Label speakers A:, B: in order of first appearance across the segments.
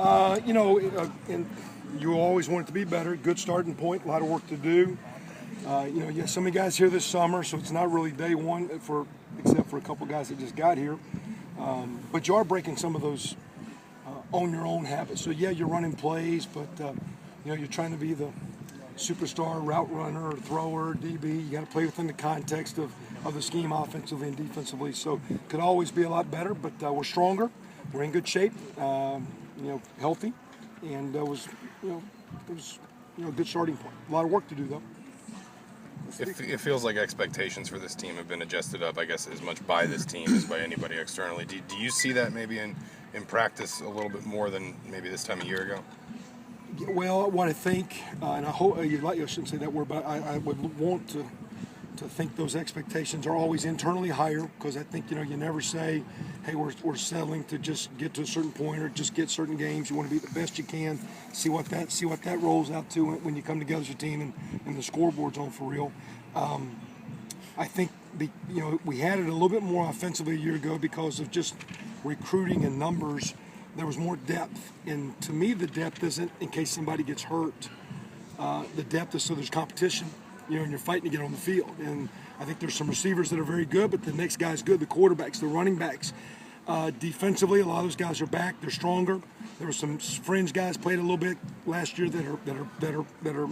A: And you always want it to be better. Good starting point, a lot of work to do. You have so many guys here this summer, so it's not really day one except for a couple guys that just got here. But you are breaking some of those on your own habits. So yeah, you're running plays, but you're trying to be the superstar route runner, thrower, DB. You got to play within the context of the scheme offensively and defensively. So could always be a lot better, but we're stronger. We're in good shape, healthy, and it was a good starting point. A lot of work to do though.
B: It feels like expectations for this team have been adjusted up, I guess, as much by this team as by anybody externally. Do you see that maybe in practice a little bit more than maybe this time a year ago?
A: Well, what I think, and I hope I shouldn't say that word, but I would want to think those expectations are always internally higher, because I think you never say, hey, we're settling to just get to a certain point or just get certain games. You want to be the best you can. See what that rolls out to when you come together as a team and the scoreboard's on for real. I think we had it a little bit more offensively a year ago because of just recruiting and numbers. There was more depth, and to me, the depth isn't in case somebody gets hurt. The depth is so there's competition. And you're fighting to get on the field. And I think there's some receivers that are very good, but the next guy's good. The quarterbacks, the running backs. Defensively, a lot of those guys are back. They're stronger. There were some fringe guys played a little bit last year that are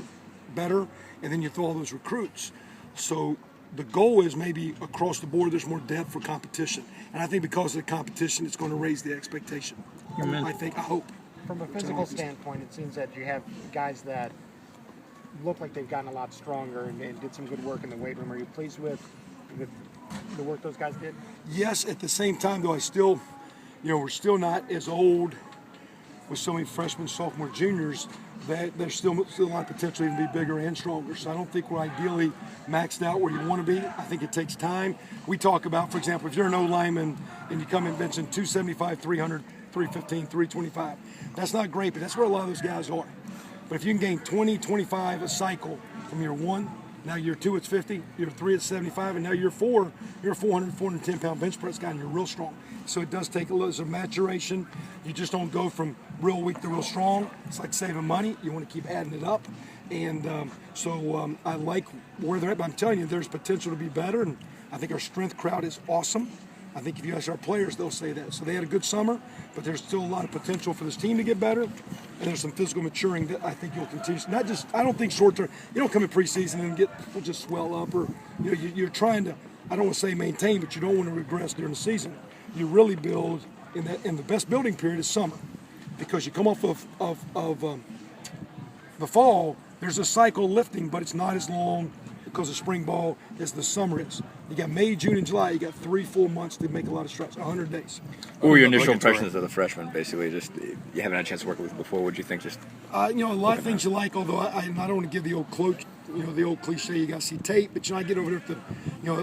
A: better. And then you throw all those recruits. So the goal is maybe across the board there's more depth for competition. And I think because of the competition, it's going to raise the expectation. I hope.
C: From a physical standpoint, it seems that you have guys that look like they've gotten a lot stronger and did some good work in the weight room. Are you pleased with the work those guys did?
A: Yes. At the same time, though, we're still not as old with so many freshmen, sophomore, juniors, that there's still a lot of potential to even be bigger and stronger. So I don't think we're ideally maxed out where you want to be. I think it takes time. We talk about, for example, if you're an O-lineman and you come in benching 275, 300, 315, 325, that's not great, but that's where a lot of those guys are. But if you can gain 20, 25 a cycle from year one, now year two it's 50, year three it's 75, and now year four, you're a 400, 410-pound bench press guy and you're real strong. So it does take a little maturation. You just don't go from real weak to real strong. It's like saving money. You want to keep adding it up. And so I like where they're at, but I'm telling you, there's potential to be better, and I think our strength crowd is awesome. I think if you ask our players, they'll say that. So they had a good summer, but there's still a lot of potential for this team to get better. And there's some physical maturing that I think you'll continue. I don't think short term, you don't come in preseason and people just swell up, or you're trying to, I don't want to say maintain, but you don't want to regress during the season. You really build in the best building period is summer, because you come off of the fall. There's a cycle lifting, but it's not as long because of spring ball as the summer is. You got May, June, and July. You got 3 full months to make a lot of strides. 100 days.
D: What were your initial impressions of the freshmen? Basically, just you haven't had a chance to work with before. What do you think? Just
A: a lot of things you like. Although I don't want to give the old the old cliche. You got to see tape, but I get over there to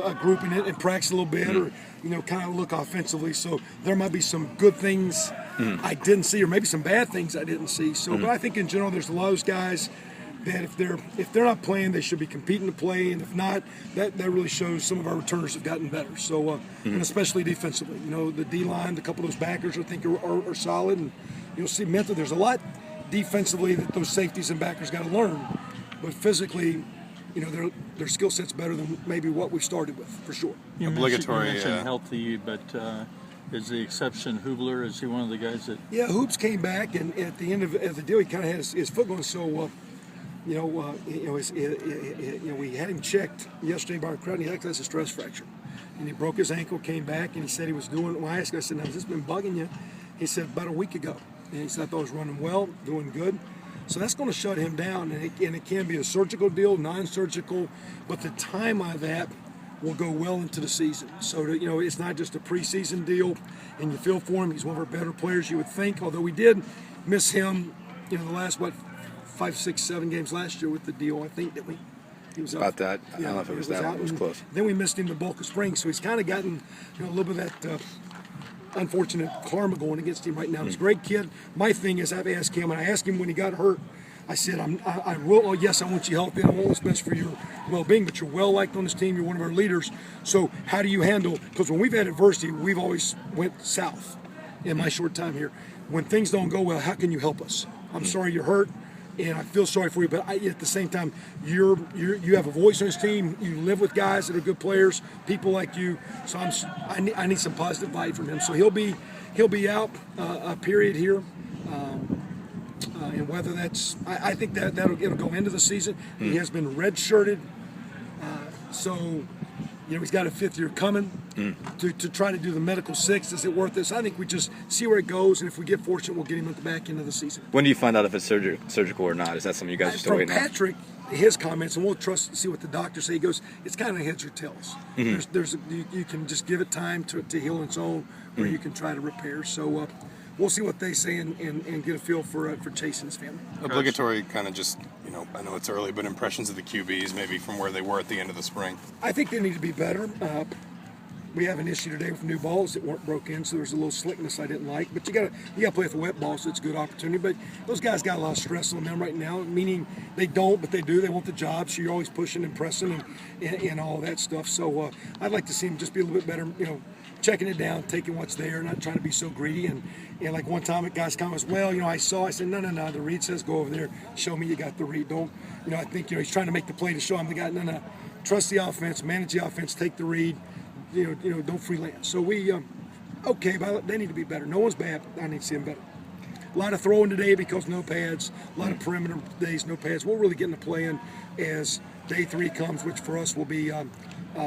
A: a group in it and practice a little bit, or kind of look offensively. So there might be some good things I didn't see, or maybe some bad things I didn't see. So, but I think in general, there's a lot of those guys that if they're not playing, they should be competing to play, and if not, that really shows some of our returners have gotten better. So, and especially defensively, the D line, a couple of those backers I think are solid, and you'll see mentally there's a lot defensively that those safeties and backers got to learn, but physically, their skill set's better than maybe what we started with for sure.
E: You mentioned healthy, but is the exception Hubler? Is he one of the guys that? Yeah,
A: Hoops came back, and at the end of the deal, he kind of had his foot going so. We had him checked yesterday by our crowd, and he actually has a stress fracture. And he broke his ankle, came back, and he said he was doing it. When I asked him, I said, now, has this been bugging you? He said, about a week ago. And he said, I thought I was running well, doing good. So that's going to shut him down, and it can be a surgical deal, non-surgical, but the time of that will go well into the season. So, it's not just a preseason deal, and you feel for him. He's one of our better players, you would think, although we did miss him, the last, 5, 6, 7 games last year with the deal. I think that he was
D: about that. I don't know if it was that one. It was close.
A: Then we missed him the bulk of spring, so he's kind of gotten a little bit of that unfortunate karma going against him right now. He's a great kid. My thing is, I've asked him, and I asked him when he got hurt. I said, I will. Oh, yes, I want you healthy. I want what's best for your well-being. But you're well liked on this team. You're one of our leaders. So how do you handle? Because when we've had adversity, we've always went south. in my short time here. When things don't go well, how can you help us? I'm sorry you're hurt, and I feel sorry for you, but at the same time, you have a voice on this team. You live with guys that are good players, people like you. So I need some positive vibe from him. So he'll be out a period here. And whether that's, I think it'll go into the season. He has been redshirted, so he's got a 5th year coming to try to do the medical 6. Is it worth this? I think we just see where it goes, and if we get fortunate, we'll get him at the back end of the season.
D: When do you find out if it's surgical or not? Is that something you guys are still
A: From
D: waiting on?
A: Patrick, his comments, and we'll see what the doctors say. He goes, it's kind of heads or tails. You can just give it time to heal on its own, or you can try to repair. So we'll see what they say and get a feel for Chase and his family.
B: Obligatory kind of just, I know it's early, but impressions of the QBs maybe from where they were at the end of the spring.
A: I think they need to be better. We have an issue today with new balls that weren't broke in, so there's a little slickness I didn't like. But you got to play with a wet ball, so it's a good opportunity. But those guys got a lot of stress on them right now, meaning they don't, but they do. They want the job, so you're always pushing and pressing and all that stuff. So I'd like to see them just be a little bit better, checking it down, taking what's there, not trying to be so greedy. And like one time, a guy's comments, I said, no, the read says go over there, show me you got the read. Don't, I think, he's trying to make the play to show him the guy, no, trust the offense, manage the offense, take the read, don't freelance. So but they need to be better. No one's bad, but I need to see them better. A lot of throwing today because no pads, a lot of perimeter days, no pads. We'll really get into playing as day 3 comes, which for us will be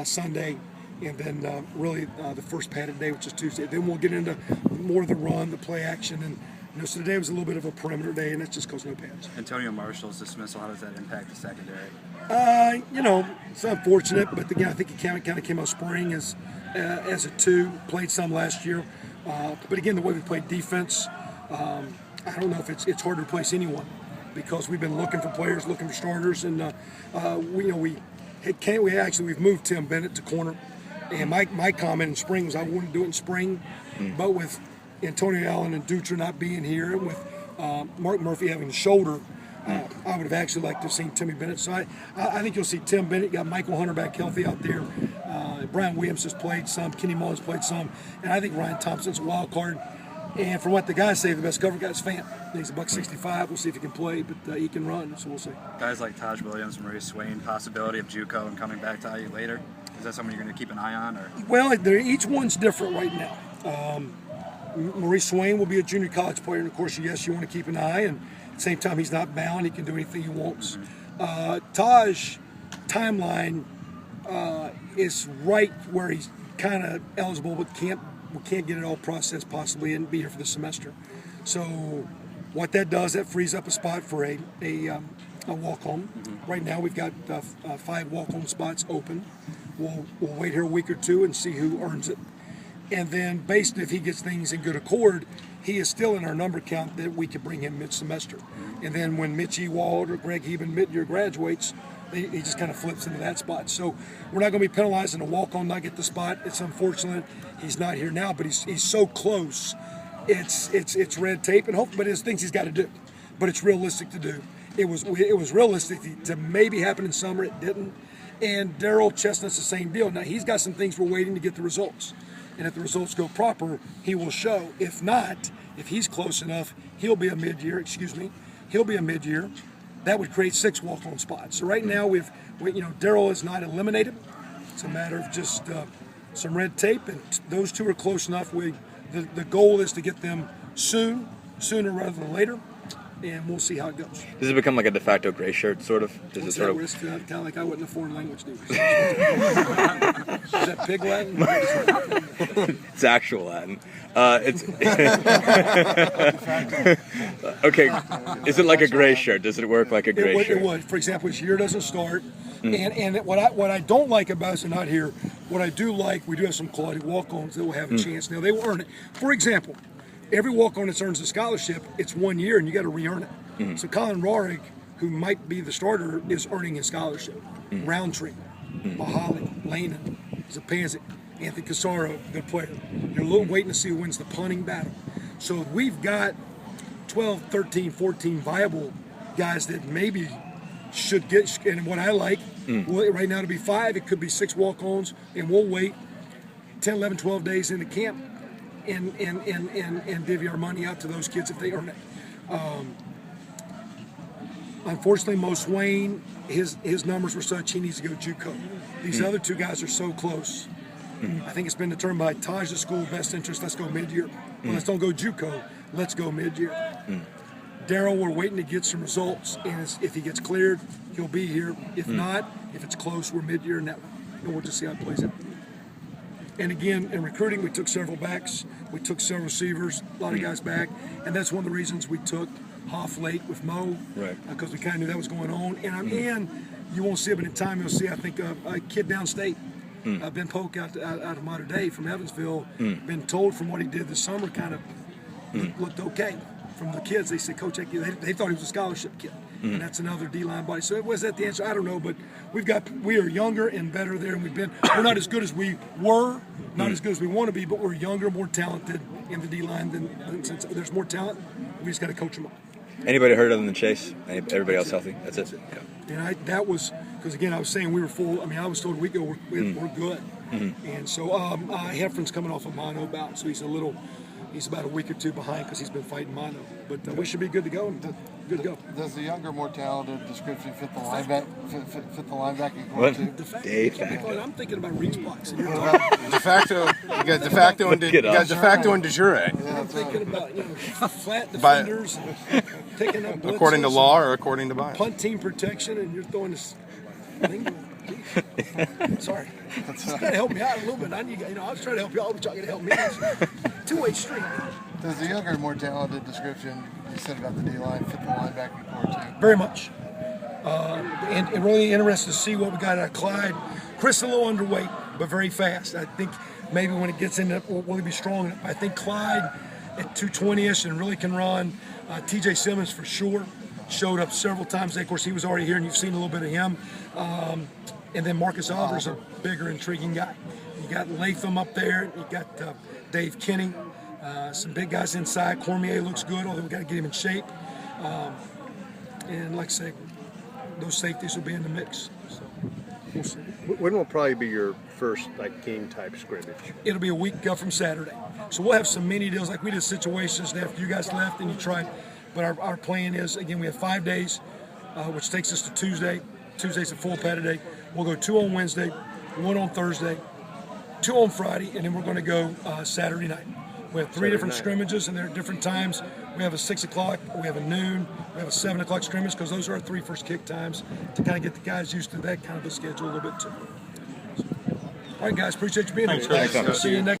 A: Sunday. And then really the first padded day, which is Tuesday. Then we'll get into more of the run, the play action. And so today was a little bit of a perimeter day, and that's just because no pads.
F: Antonio Marshall's dismissal, how does that impact the secondary?
A: It's unfortunate, but again, I think he kind of came out spring as a 2, played some last year. But again, the way we played defense, I don't know if it's hard to replace anyone because we've been looking for players, looking for starters, and we've moved Tim Bennett to corner. And my comment in spring was I wouldn't do it in spring, but with Antonio Allen and Dutra not being here, and with Mark Murphy having the shoulder, I would have actually liked to have seen Timmy Bennett. So I think you'll see Tim Bennett, got Michael Hunter back healthy out there. Brian Williams has played some, Kenny Mullins played some, and I think Ryan Thompson's a wild card. And from what the guys say, the best cover guy's Fant. He's $165. We'll see if he can play, but he can run, so we'll see.
F: Guys like Taj Williams, Maurice Swain, possibility of JUCO and coming back to IU later. Is that something you're going to keep an eye on? Or?
A: Well, each one's different right now. Maurice Swain will be a junior college player, and of course, yes, you want to keep an eye. And at the same time, he's not bound; he can do anything he wants. Taj timeline is right where he's kind of eligible, but can't get it all processed possibly and be here for the semester. So what that does, that frees up a spot for a walk-on. Right now we've got 5 walk-on spots open. We'll wait here a week or 2 and see who earns it. And then based if he gets things in good accord, he is still in our number count that we could bring him mid-semester. And then when Mitch Ewald or Greg Heben mid-year graduates, he just kind of flips into that spot. So we're not going to be penalizing a walk-on not get the spot. It's unfortunate he's not here now, but he's so close. It's red tape, and hopefully, but it's things he's got to do. But it's realistic to do. It was realistic to maybe happen in summer. It didn't. And Daryl Chestnut's the same deal. Now he's got some things we're waiting to get the results, and if the results go proper, he will show. If not, if he's close enough, he'll be a mid-year. He'll be a mid-year. That would create 6 walk-on spots. So right now Daryl is not eliminated. It's a matter of just some red tape, and those 2 are close enough. The goal is to get them sooner rather than later, and we'll see how it goes.
D: Does it become like a de facto gray shirt, sort of?
A: What's that? It's kind of like I wasn't a foreign language dude. Is that pig Latin?
D: It's actual Latin. Okay. Is it like a gray shirt? Does it work like a gray shirt?
A: It would. For example, this year doesn't start. And what I don't like about us not here, what I do like, we do have some quality walk-ons that will have a chance. Now, they will earn it. For example, every walk-on that earns a scholarship, it's 1 year, and you got to re-earn it. So Colin Rohrig, who might be the starter, is earning his scholarship. Roundtree, Mahalik, Lehman, Zapanzik, Anthony Casaro, good player. You're waiting to see who wins the punting battle. So we've got 12, 13, 14 viable guys that maybe should get, and what I like, right now to be 5, it could be 6 walk-ons, and we'll wait 10, 11, 12 days into camp. and divvy our money out to those kids if they earn it. Unfortunately, Mo Swain, his numbers were such he needs to go JUCO. These other two guys are so close. I think it's been determined by Taj, the school best interest. Let's go mid-year. Well, let's don't go JUCO. Let's go mid-year. Daryl, we're waiting to get some results, and if he gets cleared, he'll be here. If not, if it's close, we're mid-year in that one, and we'll just see how it plays out. And again, in recruiting, we took several backs, we took several receivers, a lot of guys back, and that's one of the reasons we took Hoff late with Mo,
D: Right.
A: Because we kind of knew that was going on. And you won't see it, but in time you'll see. I think a kid downstate, Ben Polk out of Mater Dei from Evansville, been told from what he did this summer, kind of looked okay. From the kids, they said, Coach, they thought he was a scholarship kid, and that's another D-line body. So was that the answer? I don't know, but we are younger and better there, and we're not as good as we were, not as good as we want to be, but we're younger, more talented in the D-line than since there's more talent. We just got to coach them up.
D: Anybody hurt other than Chase? Everybody else healthy? That's it. Yeah.
A: And that was because again I was saying we were full. I mean I was told a week ago we're good, and so Heffron's coming off a mono bout, so he's about a week or two behind because he's been fighting mono. But we should be good to go. Good to go.
G: Does the younger, more talented description fit the linebacking core
D: What?
G: too?
A: I'm thinking about reach blocks. And you're
B: De facto, you got de facto and de jure.
A: I'm thinking about flat defenders, and picking up blitzes,
B: According to law or according to bias?
A: punt team protection, and you're throwing this lingo. Sorry, just trying to help me out a little bit. I was trying to help y'all, but y'all got to help me. Two-way street.
G: Does the younger, more talented description you said about the D-line fit the linebacking core too?
A: Very much. And really interested to see what we got out of Clyde. Chris a little underweight, but very fast. I think maybe when it gets in, will he be strong enough? I think Clyde at 220-ish and really can run. TJ Simmons for sure showed up several times. Of course, he was already here, and you've seen a little bit of him. And then Marcus Oliver's a bigger, intriguing guy. You got Latham up there. You got Dave Kinney. Some big guys inside. Cormier looks good, although we got to get him in shape. And like I say, those safeties will be in the mix. So we'll see.
H: When will probably be your first game type scrimmage?
A: It'll be a week from Saturday. So we'll have some mini deals like we did situations after you guys left and you tried. But our plan is, again, we have 5 days, which takes us to Tuesday. Tuesday's a full padded day. We'll go 2 on Wednesday, 1 on Thursday, 2 on Friday, and then we're going to go Saturday night. We have three different scrimmages, and they're at different times. We have a 6 o'clock, we have a noon, we have a 7 o'clock scrimmage, because those are our 3 first kick times to kind of get the guys used to that kind of a schedule a little bit too. All right, guys, appreciate you being here.
E: Thanks, Coach.
A: See you next.